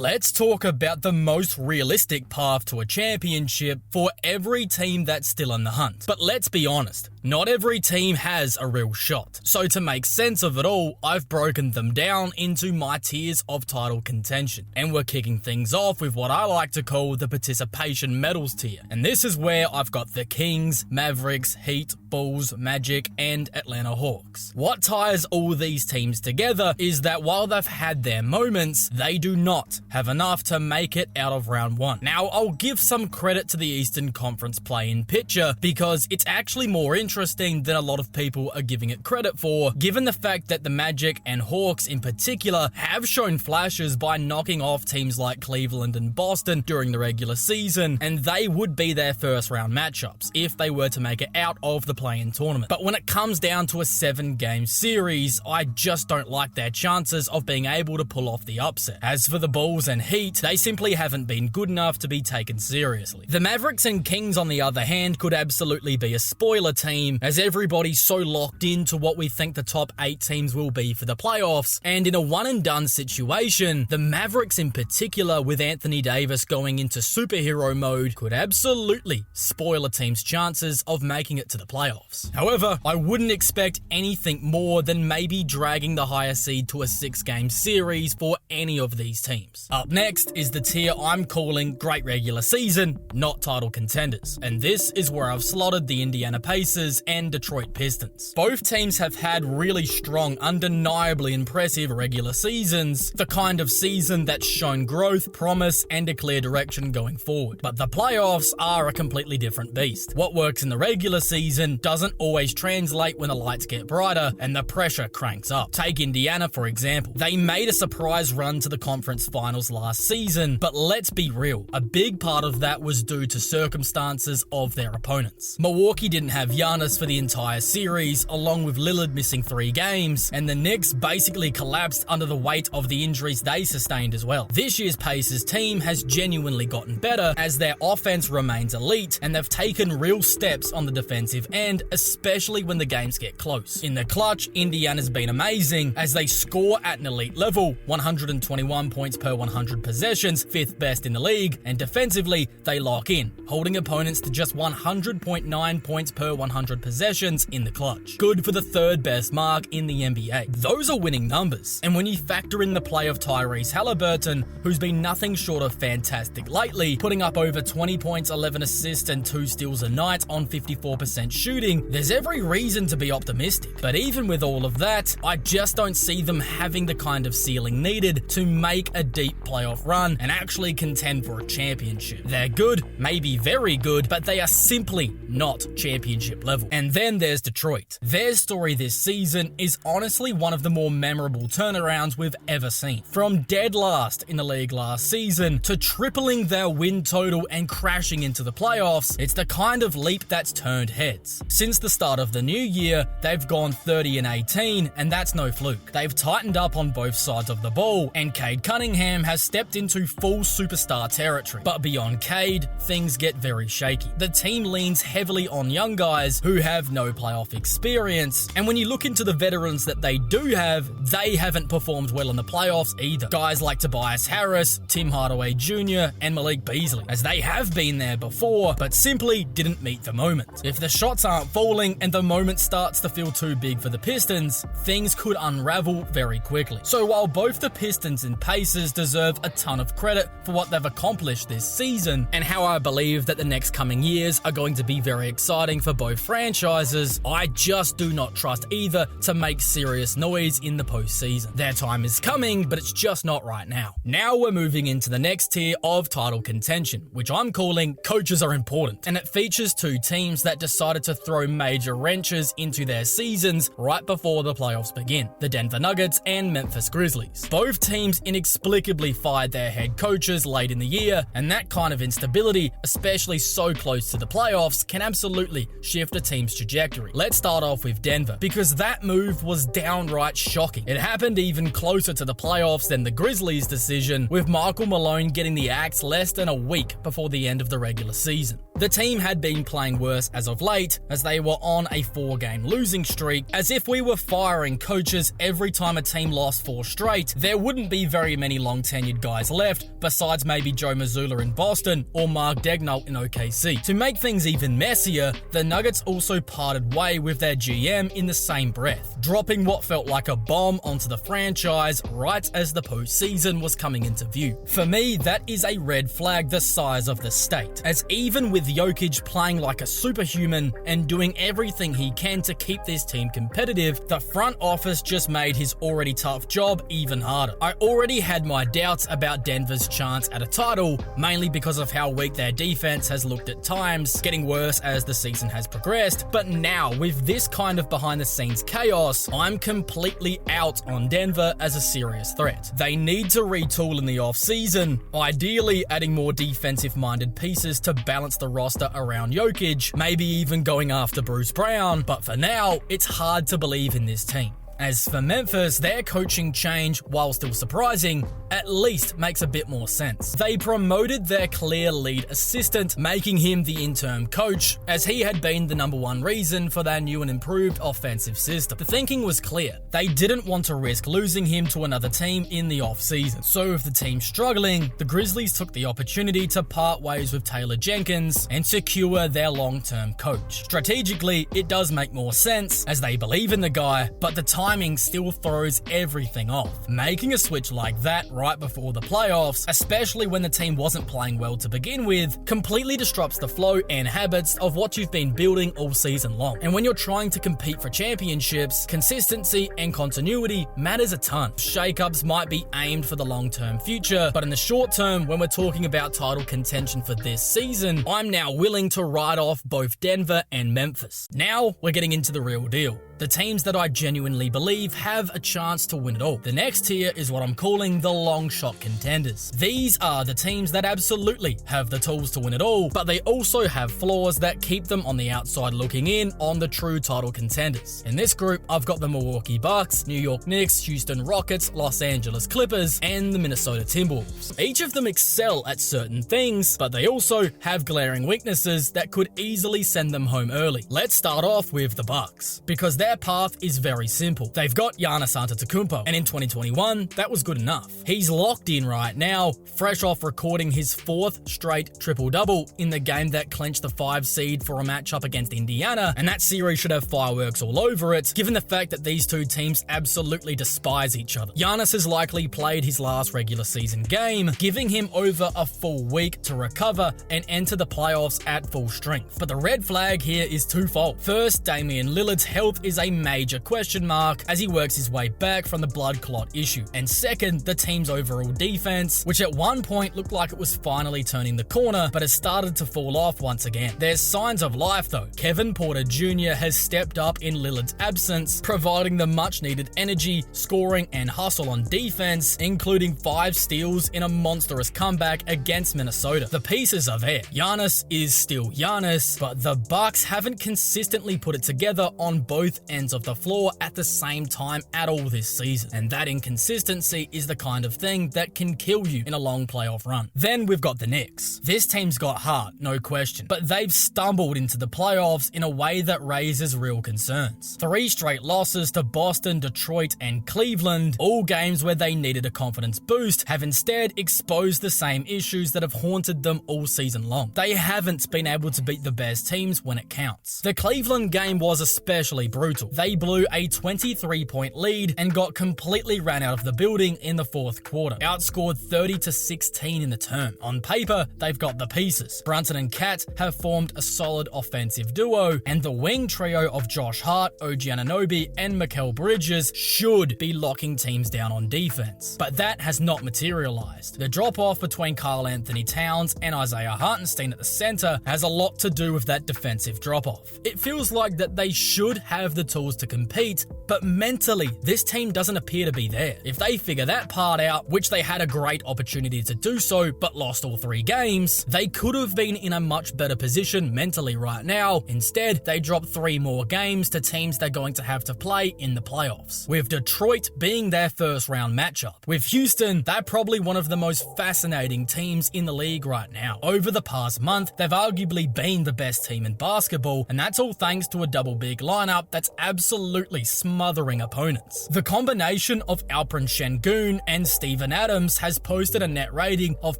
Let's talk about the most realistic path to a championship for every team that's still in the hunt. But let's be honest, not every team has a real shot. So to make sense of it all, I've broken them down into my tiers of title contention. And we're kicking things off with what I like to call the participation medals tier. And this is where I've got the Kings, Mavericks, Heat, Bulls, Magic, and Atlanta Hawks. What ties all these teams together is that while they've had their moments, they do not have enough to make it out of round one. Now, I'll give some credit to the Eastern Conference play-in picture because it's actually more interesting than a lot of people are giving it credit for, given the fact that the Magic and Hawks in particular have shown flashes by knocking off teams like Cleveland and Boston during the regular season, and they would be their first round matchups if they were to make it out of the play-in tournament. But when it comes down to a 7-game series, I just don't like their chances of being able to pull off the upset. As for the Bulls and Heat, they simply haven't been good enough to be taken seriously. The Mavericks and Kings, on the other hand, could absolutely be a spoiler team, as everybody's so locked into what we think the top 8 teams will be for the playoffs, and in a one-and-done situation, the Mavericks in particular, with Anthony Davis going into superhero mode, could absolutely spoil a team's chances of making it to the playoffs. However, I wouldn't expect anything more than maybe dragging the higher seed to a 6-game series for any of these teams. Up next is the tier I'm calling great regular season, not title contenders, and this is where I've slotted the Indiana Pacers and Detroit Pistons. Both teams have had really strong, undeniably impressive regular seasons, the kind of season that's shown growth, promise, and a clear direction going forward. But the playoffs are a completely different beast. What works in the regular season doesn't always translate when the lights get brighter and the pressure cranks up. Take Indiana, for example. They made a surprise run to the conference finals last season, but let's be real, a big part of that was due to circumstances of their opponents. Milwaukee didn't have Giannis for the entire series, along with Lillard missing 3 games, and the Knicks basically collapsed under the weight of the injuries they sustained as well. This year's Pacers team has genuinely gotten better as their offense remains elite, and they've taken real steps on the defensive end, especially when the games get close. In the clutch, Indiana's been amazing as they score at an elite level, 121 points per 100 possessions, 5th best in the league, and defensively, they lock in, holding opponents to just 100.9 points per 100 possessions in the clutch. Good for the 3rd best mark in the NBA. Those are winning numbers, and when you factor in the play of Tyrese Halliburton, who's been nothing short of fantastic lately, putting up over 20 points, 11 assists, and 2 steals a night on 54% shooting, there's every reason to be optimistic. But even with all of that, I just don't see them having the kind of ceiling needed to make a deep playoff run and actually contend for a championship. They're good, maybe very good, but they are simply not championship level. And then there's Detroit. Their story this season is honestly one of the more memorable turnarounds we've ever seen. From dead last in the league last season to tripling their win total and crashing into the playoffs, it's the kind of leap that's turned heads. Since the start of the new year, they've gone 30-18, and that's no fluke. They've tightened up on both sides of the ball, and Cade Cunningham has stepped into full superstar territory. But beyond Cade, things get very shaky. The team leans heavily on young guys who have no playoff experience, and when you look into the veterans that they do have, they haven't performed well in the playoffs either. Guys like Tobias Harris, Tim Hardaway Jr., and Malik Beasley, as they have been there before, but simply didn't meet the moment. If the shots aren't falling and the moment starts to feel too big for the Pistons, things could unravel very quickly. So while both the Pistons and Pacers deserve a ton of credit for what they've accomplished this season, and how I believe that the next coming years are going to be very exciting for both franchises, I just do not trust either to make serious noise in the postseason. Their time is coming, but it's just not right now. Now we're moving into the next tier of title contention, which I'm calling coaches are important, and it features 2 teams that decided to throw major wrenches into their seasons right before the playoffs begin, the Denver Nuggets and Memphis Grizzlies. Both teams inexplicably fired their head coaches late in the year, and that kind of instability, especially so close to the playoffs, can absolutely shift a team's trajectory. Let's start off with Denver, because that move was downright shocking. It happened even closer to the playoffs than the Grizzlies' decision, with Michael Malone getting the axe less than a week before the end of the regular season. The team had been playing worse as of late, as they were on a 4-game losing streak. As if we were firing coaches every time a team lost 4 straight, there wouldn't be very many long-tenured guys left, besides maybe Joe Mazzulla in Boston or Mark Daigneault in OKC. To make things even messier, the Nuggets also parted way with their GM in the same breath, dropping what felt like a bomb onto the franchise right as the postseason was coming into view. For me, that is a red flag the size of the state, as even with Jokic playing like a superhuman and doing everything he can to keep this team competitive, the front office just made his already tough job even harder. I already had my doubts about Denver's chance at a title, mainly because of how weak their defense has looked at times, getting worse as the season has progressed, but now with this kind of behind the scenes chaos, I'm completely out on Denver as a serious threat. They need to retool in the offseason, ideally adding more defensive minded pieces to balance the roster around Jokic, maybe even going after Bruce Brown, but for now, it's hard to believe in this team. As for Memphis, their coaching change, while still surprising, at least makes a bit more sense. They promoted their clear lead assistant, making him the interim coach, as he had been the #1 reason for their new and improved offensive system. The thinking was clear. They didn't want to risk losing him to another team in the offseason. So with the team struggling, the Grizzlies took the opportunity to part ways with Taylor Jenkins and secure their long-term coach. Strategically, it does make more sense, as they believe in the guy, but the timing still throws everything off. Making a switch like that right before the playoffs, especially when the team wasn't playing well to begin with, completely disrupts the flow and habits of what you've been building all season long. And when you're trying to compete for championships, consistency and continuity matters a ton. Shakeups might be aimed for the long-term future, but in the short term, when we're talking about title contention for this season, I'm now willing to write off both Denver and Memphis. Now, we're getting into the real deal. The teams that I genuinely believe have a chance to win it all. The next tier is what I'm calling the long shot contenders. These are the teams that absolutely have the tools to win it all, but they also have flaws that keep them on the outside looking in on the true title contenders. In this group, I've got the Milwaukee Bucks, New York Knicks, Houston Rockets, Los Angeles Clippers, and the Minnesota Timberwolves. Each of them excel at certain things, but they also have glaring weaknesses that could easily send them home early. Let's start off with the Bucks, because their path is very simple. They've got Giannis Antetokounmpo, and in 2021, that was good enough. He's locked in right now, fresh off recording his 4th straight triple-double in the game that clinched the 5 seed for a matchup against Indiana, and that series should have fireworks all over it, given the fact that these two teams absolutely despise each other. Giannis has likely played his last regular season game, giving him over a full week to recover and enter the playoffs at full strength. But the red flag here is twofold. First, Damian Lillard's health is a major question mark as he works his way back from the blood clot issue. And second, the team's overall defense, which at one point looked like it was finally turning the corner, but has started to fall off once again. There's signs of life though. Kevin Porter Jr. has stepped up in Lillard's absence, providing the much needed energy, scoring, and hustle on defense, including 5 steals in a monstrous comeback against Minnesota. The pieces are there. Giannis is still Giannis, but the Bucks haven't consistently put it together on both ends of the floor at the same time at all this season. And that inconsistency is the kind of thing that can kill you in a long playoff run. Then we've got the Knicks. This team's got heart, no question, but they've stumbled into the playoffs in a way that raises real concerns. 3 straight losses to Boston, Detroit, and Cleveland, all games where they needed a confidence boost, have instead exposed the same issues that have haunted them all season long. They haven't been able to beat the best teams when it counts. The Cleveland game was especially brutal. They blew a 23-point lead and got completely ran out of the building in the 4th quarter, outscored 30-16 in the term. On paper, they've got the pieces. Brunson and Cat have formed a solid offensive duo, and the wing trio of Josh Hart, OG Anunoby, and Mikal Bridges should be locking teams down on defense. But that has not materialized. The drop-off between Karl Anthony Towns and Isaiah Hartenstein at the center has a lot to do with that defensive drop-off. It feels like that they should have the the tools to compete, but mentally, this team doesn't appear to be there. If they figure that part out, which they had a great opportunity to do so, but lost all 3 games, they could have been in a much better position mentally right now. Instead, they dropped 3 more games to teams they're going to have to play in the playoffs, with Detroit being their first round matchup. With Houston, they're probably one of the most fascinating teams in the league right now. Over the past month, they've arguably been the best team in basketball, and that's all thanks to a double big lineup that's absolutely smothering opponents. The combination of Alperen Şengün and Steven Adams has posted a net rating of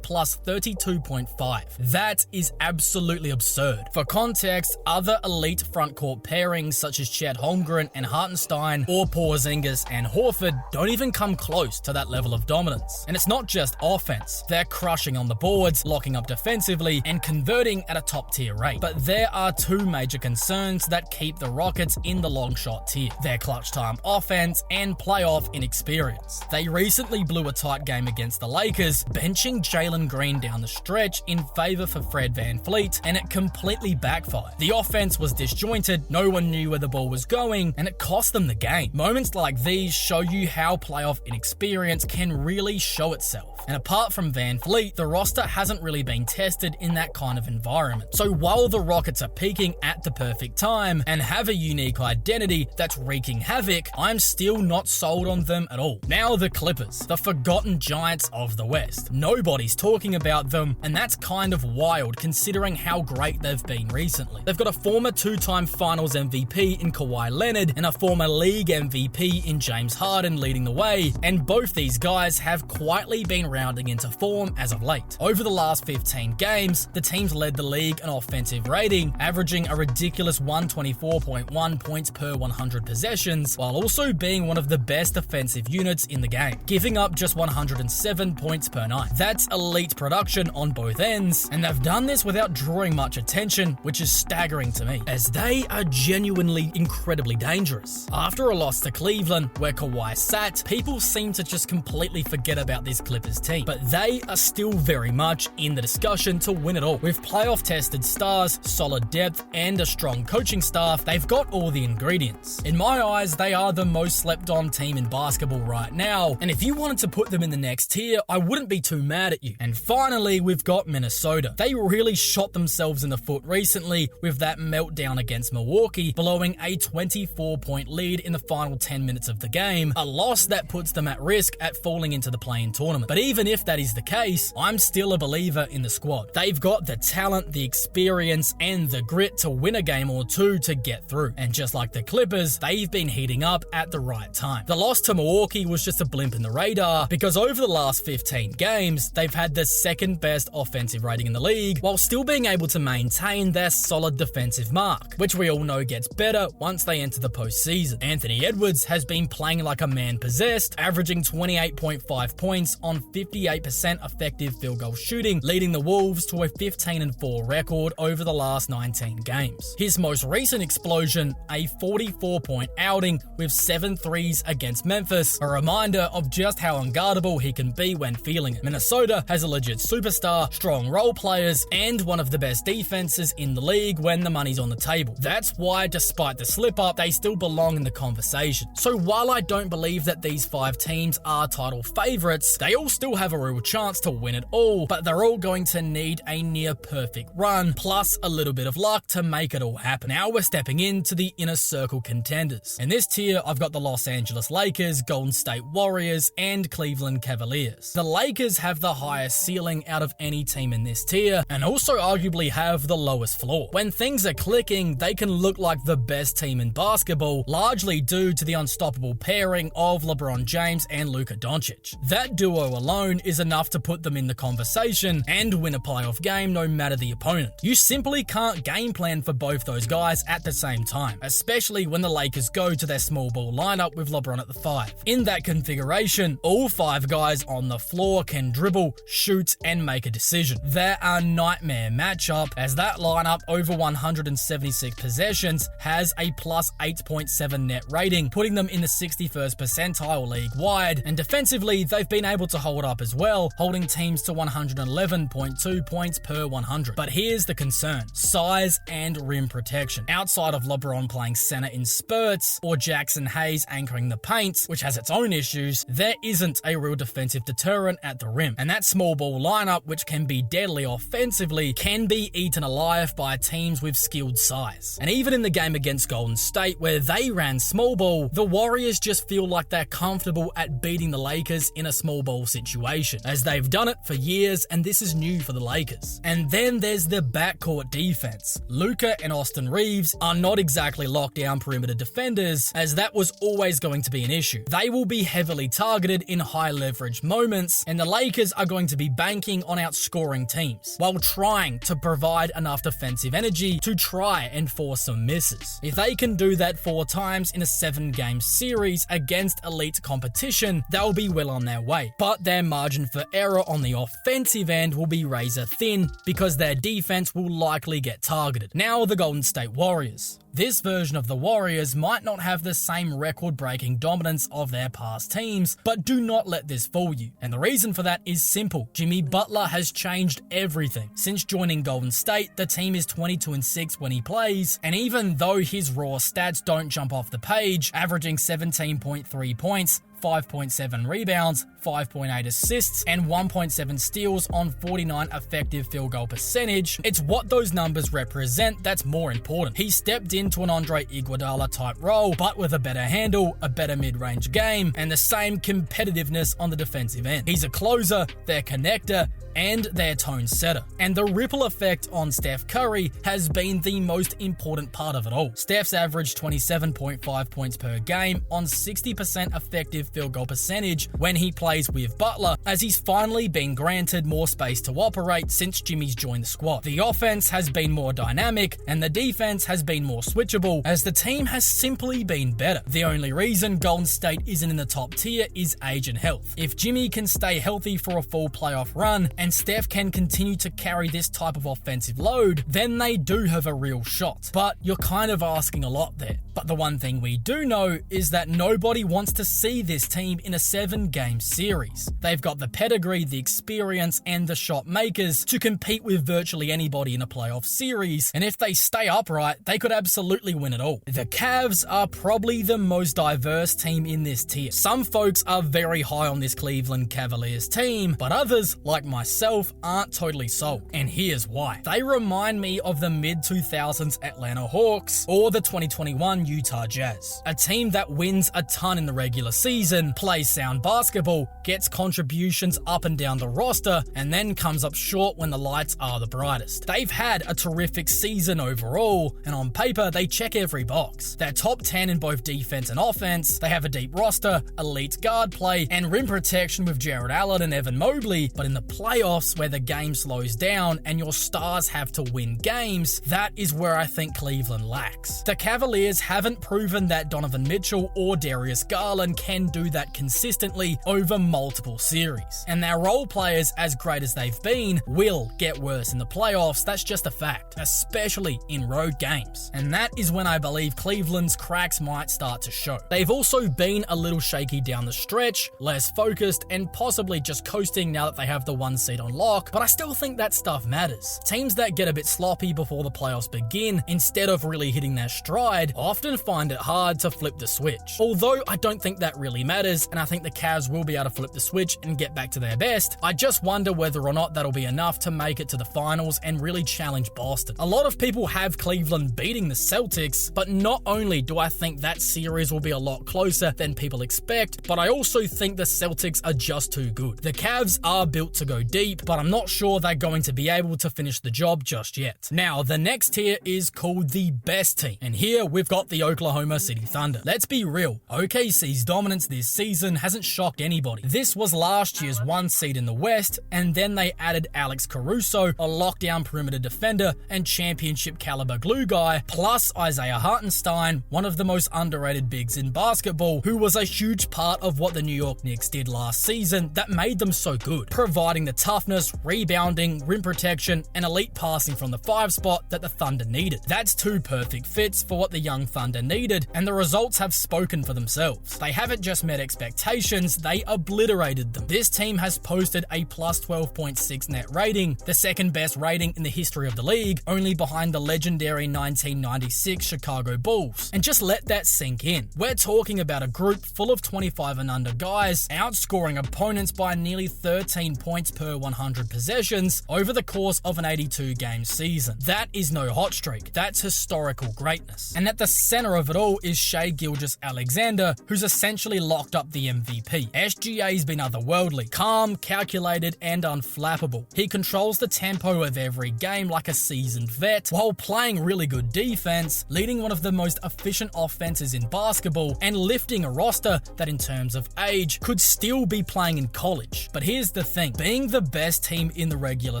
plus 32.5. That is absolutely absurd. For context, other elite frontcourt pairings such as Chet Holmgren and Hartenstein, or Porzingis and Horford don't even come close to that level of dominance. And it's not just offense. They're crushing on the boards, locking up defensively, and converting at a top-tier rate. But there are 2 major concerns that keep the Rockets in the long shot tier: their clutch time offense and playoff inexperience. They recently blew a tight game against the Lakers, benching Jalen Green down the stretch in favor for Fred VanVleet, and it completely backfired. The offense was disjointed, no one knew where the ball was going, and it cost them the game. Moments like these show you how playoff inexperience can really show itself. And apart from VanVleet, the roster hasn't really been tested in that kind of environment. So while the Rockets are peaking at the perfect time and have a unique identity that's wreaking havoc, I'm still not sold on them at all. Now the Clippers, the forgotten giants of the West. Nobody's talking about them, and that's kind of wild considering how great they've been recently. They've got a former 2-time Finals MVP in Kawhi Leonard and a former league MVP in James Harden leading the way, and both these guys have quietly been rounding into form as of late. Over the last 15 games, the team's led the league in offensive rating, averaging a ridiculous 124.1 points per 100 possessions, while also being one of the best offensive units in the game, giving up just 107 points per night. That's elite production on both ends, and they've done this without drawing much attention, which is staggering to me, as they are genuinely incredibly dangerous. After a loss to Cleveland, where Kawhi sat, people seem to just completely forget about this Clippers team, but they are still very much in the discussion to win it all. With playoff-tested stars, solid depth, and a strong coaching staff, they've got all the ingredients. In my eyes, they are the most slept-on team in basketball right now, and if you wanted to put them in the next tier, I wouldn't be too mad at you. And finally, we've got Minnesota. They really shot themselves in the foot recently with that meltdown against Milwaukee, blowing a 24-point lead in the final 10 minutes of the game, a loss that puts them at risk at falling into the play-in tournament. But even if that is the case, I'm still a believer in the squad. They've got the talent, the experience, and the grit to win a game or 2 to get through. And just like the Clippers, they've been heating up at the right time. The loss to Milwaukee was just a blimp in the radar, because over the last 15 games, they've had the second best offensive rating in the league, while still being able to maintain their solid defensive mark, which we all know gets better once they enter the postseason. Anthony Edwards has been playing like a man possessed, averaging 28.5 points on 58% effective field goal shooting, leading the Wolves to a 15-4 record over the last 19 games. His most recent explosion, a 44-point outing with 7 threes against Memphis, a reminder of just how unguardable he can be when feeling it. Minnesota has a legit superstar, strong role players, and one of the best defenses in the league when the money's on the table. That's why, despite the slip-up, they still belong in the conversation. So while I don't believe that these 5 teams are title favorites, they all still have a real chance to win it all, but they're all going to need a near-perfect run, plus a little bit of luck to make it all happen. Now we're stepping into the inner circle contenders. In this tier, I've got the Los Angeles Lakers, Golden State Warriors, and Cleveland Cavaliers. The Lakers have the highest ceiling out of any team in this tier, and also arguably have the lowest floor. When things are clicking, they can look like the best team in basketball, largely due to the unstoppable pairing of LeBron James and Luka Doncic. That duo alone is enough to put them in the conversation and win a playoff game no matter the opponent. You simply can't game plan for both those guys at the same time, especially when the Lakers go to their small ball lineup with LeBron at the 5. In that configuration, all 5 guys on the floor can dribble, shoot, and make a decision. They're a nightmare matchup, as that lineup over 176 possessions has a plus 8.7 net rating, putting them in the 61st percentile league-wide, and defensively, they've been able to hold up as well, holding teams to 111.2 points per 100. But here's the concern: size and rim protection. Outside of LeBron playing center in spurts, or Jackson Hayes anchoring the paint, which has its own issues, there isn't a real defensive deterrent at the rim. And that small ball lineup, which can be deadly offensively, can be eaten alive by teams with skilled size. And even in the game against Golden State, where they ran small ball, the Warriors just feel like they're comfortable at beating the Lakers in a small ball situation, as they've done it for years, and this is new for the Lakers. And then there's the backcourt defense. Luka and Austin Reeves are not exactly lockdown perimeter defenders, as that was always going to be an issue. They will be heavily targeted in high leverage moments, and the Lakers are going to be banking on outscoring teams, while trying to provide enough defensive energy to try and force some misses. If they can do that 4 times in a 7-game series against elite competition, they'll be well on their way. But their margin for error on the offensive end will be razor thin, because their defense will likely get targeted. Now the Golden State Warriors. This version of the Warriors might not have the same record-breaking dominance of their past teams, but do not let this fool you. And the reason for that is simple. Jimmy Butler has changed everything. Since joining Golden State, the team is 22-6 when he plays, and even though his raw stats don't jump off the page, averaging 17.3 points, 5.7 rebounds, 5.8 assists, and 1.7 steals on 49 effective field goal percentage, it's what those numbers represent that's more important. He stepped into an Andre Iguodala type role, but with a better handle, a better mid-range game, and the same competitiveness on the defensive end. He's a closer, their connector, and their tone setter. And the ripple effect on Steph Curry has been the most important part of it all. Steph's averaged 27.5 points per game on 60% effective field goal percentage when he plays with Butler, as he's finally been granted more space to operate since Jimmy's joined the squad. The offense has been more dynamic, and the defense has been more switchable, as the team has simply been better. The only reason Golden State isn't in the top tier is age and health. If Jimmy can stay healthy for a full playoff run, and Steph can continue to carry this type of offensive load, then they do have a real shot. But you're kind of asking a lot there. But the one thing we do know is that nobody wants to see this team in a 7-game series. They've got the pedigree, the experience, and the shot makers to compete with virtually anybody in a playoff series, and if they stay upright, they could absolutely win it all. The Cavs are probably the most diverse team in this tier. Some folks are very high on this Cleveland Cavaliers team, but others, like myself, aren't totally sold. And here's why. They remind me of the mid-2000s Atlanta Hawks or the 2021 Utah Jazz. A team that wins a ton in the regular season, plays sound basketball, gets contributions up and down the roster, and then comes up short when the lights are the brightest. They've had a terrific season overall, and on paper, they check every box. They're top 10 in both defense and offense, they have a deep roster, elite guard play, and rim protection with Jared Allen and Evan Mobley, but in the playoffs, where the game slows down and your stars have to win games, that is where I think Cleveland lacks. The Cavaliers haven't proven that Donovan Mitchell or Darius Garland can do that consistently over multiple series. And their role players, as great as they've been, will get worse in the playoffs. That's just a fact, especially in road games. And that is when I believe Cleveland's cracks might start to show. They've also been a little shaky down the stretch, less focused, and possibly just coasting now that they have the 1 seed on lock, but I still think that stuff matters. Teams that get a bit sloppy before the playoffs begin, instead of really hitting their stride, often find it hard to flip the switch. Although I don't think that really matters, and I think the Cavs will be able to flip the switch and get back to their best, I just wonder whether or not that'll be enough to make it to the finals and really challenge Boston. A lot of people have Cleveland beating the Celtics, but not only do I think that series will be a lot closer than people expect, but I also think the Celtics are just too good. The Cavs are built to go deep, but I'm not sure they're going to be able to finish the job just yet. Now, the next tier is called the best team, and here we've got the Oklahoma City Thunder. Let's be real, OKC's dominance this season hasn't shocked anybody. This was last year's 1 seed in the West, and then they added Alex Caruso, a lockdown perimeter defender and championship caliber glue guy, plus Isaiah Hartenstein, one of the most underrated bigs in basketball, who was a huge part of what the New York Knicks did last season that made them so good, providing the toughness, rebounding, rim protection, and elite passing from the 5 spot that the Thunder needed. That's 2 perfect fits for what the young Thunder Thunder needed, and the results have spoken for themselves. They haven't just met expectations, they obliterated them. This team has posted a plus 12.6 net rating, the second best rating in the history of the league, only behind the legendary 1996 Chicago Bulls. And just let that sink in. We're talking about a group full of 25 and under guys, outscoring opponents by nearly 13 points per 100 possessions over the course of an 82-game season. That is no hot streak, that's historical greatness. And at the center of it all is Shai Gilgeous-Alexander, who's essentially locked up the MVP. SGA's been otherworldly, calm, calculated, and unflappable. He controls the tempo of every game like a seasoned vet, while playing really good defense, leading one of the most efficient offenses in basketball, and lifting a roster that in terms of age could still be playing in college. But here's the thing, being the best team in the regular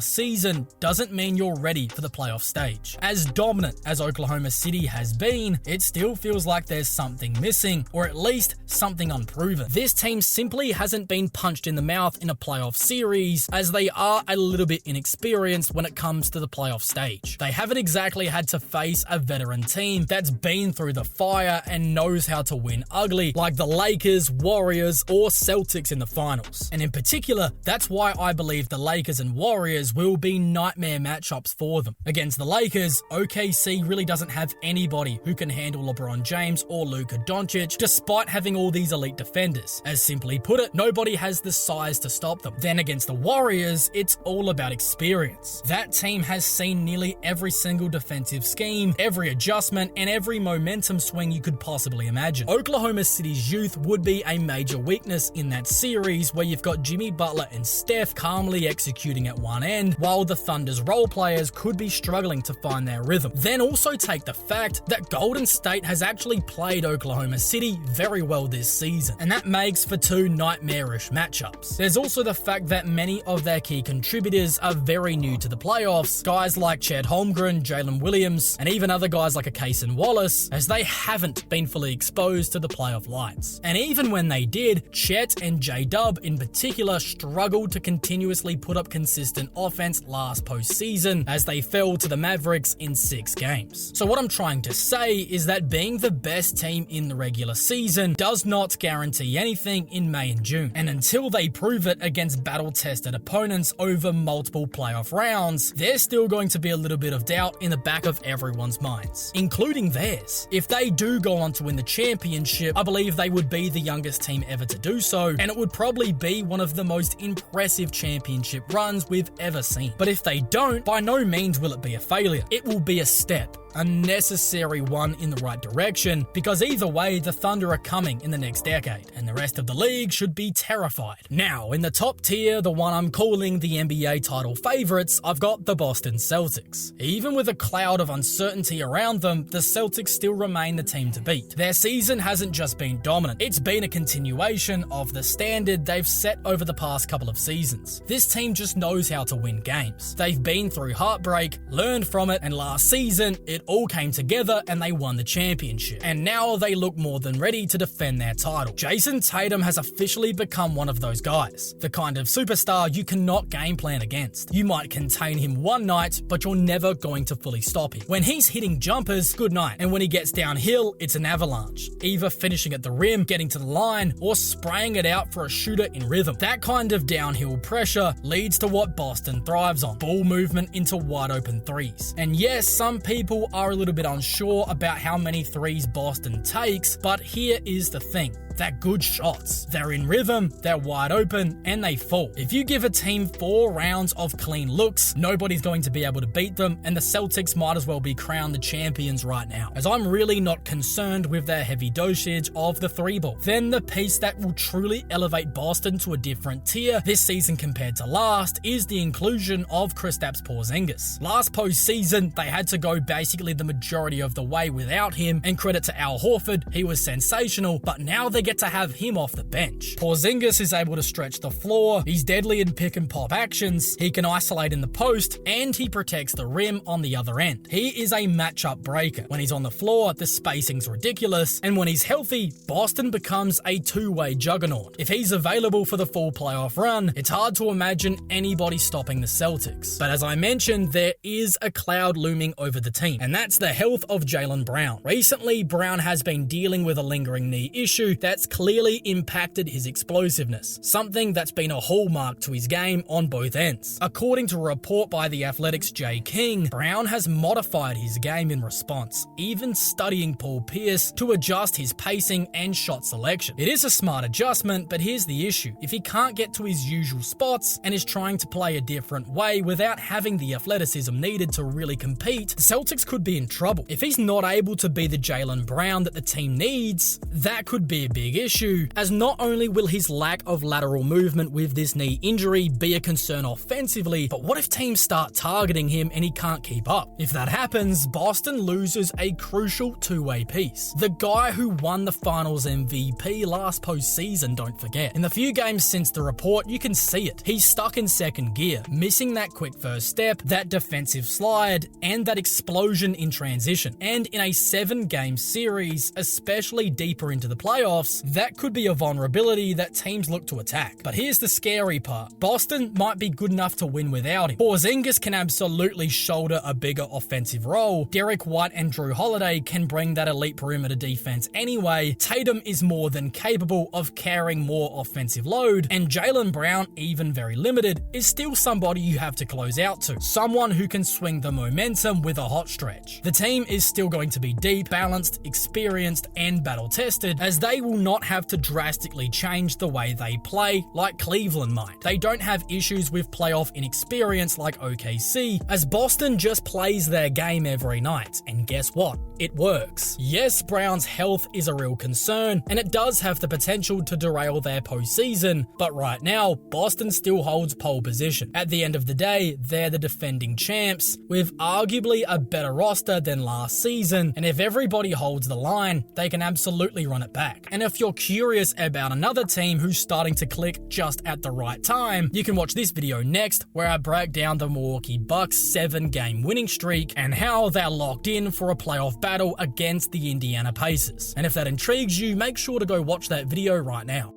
season doesn't mean you're ready for the playoff stage. As dominant as Oklahoma City has been, it still feels like there's something missing, or at least something unproven. This team simply hasn't been punched in the mouth in a playoff series, as they are a little bit inexperienced when it comes to the playoff stage. They haven't exactly had to face a veteran team that's been through the fire and knows how to win ugly, like the Lakers, Warriors, or Celtics in the finals. And in particular, that's why I believe the Lakers and Warriors will be nightmare matchups for them. Against the Lakers, OKC really doesn't have anybody who can handle LeBron James or Luka Doncic, despite having all these elite defenders. As simply put it, nobody has the size to stop them. Then against the Warriors, it's all about experience. That team has seen nearly every single defensive scheme, every adjustment, and every momentum swing you could possibly imagine. Oklahoma City's youth would be a major weakness in that series, where you've got Jimmy Butler and Steph calmly executing at one end, while the Thunder's role players could be struggling to find their rhythm. Then also take the fact that Golden State has actually played Oklahoma City very well this season, and that makes for two nightmarish matchups. There's also the fact that many of their key contributors are very new to the playoffs, guys like Chet Holmgren, Jalen Williams, and even other guys like a Cason Wallace, as they haven't been fully exposed to the playoff lights. And even when they did, Chet and J-Dub in particular struggled to continuously put up consistent offense last postseason, as they fell to the Mavericks in 6 games. So what I'm trying to say is that being the best team in the regular season does not guarantee anything in May and June. And until they prove it against battle-tested opponents over multiple playoff rounds, there's still going to be a little bit of doubt in the back of everyone's minds, including theirs. If they do go on to win the championship, I believe they would be the youngest team ever to do so, and it would probably be one of the most impressive championship runs we've ever seen. But if they don't, by no means will it be a failure. It will be a step, a necessary one in the right direction, because either way, the Thunder are coming in the next decade, and the rest of the league should be terrified. Now, in the top tier, the one I'm calling the NBA title favorites, I've got the Boston Celtics. Even with a cloud of uncertainty around them, the Celtics still remain the team to beat. Their season hasn't just been dominant, it's been a continuation of the standard they've set over the past couple of seasons. This team just knows how to win games. They've been through heartbreak, learned from it, and last season, it all came together and they won the championship. And now they look more than ready to defend their title. Jason Tatum has officially become one of those guys. The kind of superstar you cannot game plan against. You might contain him one night, but you're never going to fully stop him. When he's hitting jumpers, good night. And when he gets downhill, it's an avalanche. Either finishing at the rim, getting to the line, or spraying it out for a shooter in rhythm. That kind of downhill pressure leads to what Boston thrives on. Ball movement into wide open threes. And yes, some people are a little bit unsure about how many threes Boston takes, but here is the thing. They're good shots. They're in rhythm, they're wide open, and they fall. If you give a team 4 rounds of clean looks, nobody's going to be able to beat them, and the Celtics might as well be crowned the champions right now, as I'm really not concerned with their heavy dosage of the 3-ball. Then the piece that will truly elevate Boston to a different tier this season compared to last is the inclusion of Kristaps Porzingis. Last postseason, they had to go basically the majority of the way without him, and credit to Al Horford, he was sensational, but now they're get to have him off the bench. Porzingis is able to stretch the floor, he's deadly in pick and pop actions, he can isolate in the post, and he protects the rim on the other end. He is a matchup breaker. When he's on the floor, the spacing's ridiculous, and when he's healthy, Boston becomes a two-way juggernaut. If he's available for the full playoff run, it's hard to imagine anybody stopping the Celtics. But as I mentioned, there is a cloud looming over the team, and that's the health of Jaylen Brown. Recently, Brown has been dealing with a lingering knee issue that's clearly impacted his explosiveness, something that's been a hallmark to his game on both ends. According to a report by The Athletic's Jay King, Brown has modified his game in response, even studying Paul Pierce to adjust his pacing and shot selection. It is a smart adjustment, but here's the issue. If he can't get to his usual spots and is trying to play a different way without having the athleticism needed to really compete, the Celtics could be in trouble. If he's not able to be the Jaylen Brown that the team needs, that could be a big issue, as not only will his lack of lateral movement with this knee injury be a concern offensively, but what if teams start targeting him and he can't keep up? If that happens, Boston loses a crucial two-way piece. The guy who won the Finals MVP last postseason, don't forget. In the few games since the report, you can see it. He's stuck in second gear, missing that quick first step, that defensive slide, and that explosion in transition. And in a 7-game series, especially deeper into the playoffs, that could be a vulnerability that teams look to attack. But here's the scary part. Boston might be good enough to win without him. Porzingis can absolutely shoulder a bigger offensive role. Derek White and Drew Holiday can bring that elite perimeter defense anyway. Tatum is more than capable of carrying more offensive load, and Jaylen Brown, even very limited, is still somebody you have to close out to. Someone who can swing the momentum with a hot stretch. The team is still going to be deep, balanced, experienced, and battle-tested, as they will not have to drastically change the way they play like Cleveland might. They don't have issues with playoff inexperience like OKC, as Boston just plays their game every night, and guess what? It works. Yes, Brown's health is a real concern, and it does have the potential to derail their postseason, but right now, Boston still holds pole position. At the end of the day, they're the defending champs, with arguably a better roster than last season, and if everybody holds the line, they can absolutely run it back. And if you're curious about another team who's starting to click just at the right time, you can watch this video next, where I break down the Milwaukee Bucks' 7-game winning streak and how they're locked in for a playoff battle against the Indiana Pacers. And if that intrigues you, make sure to go watch that video right now.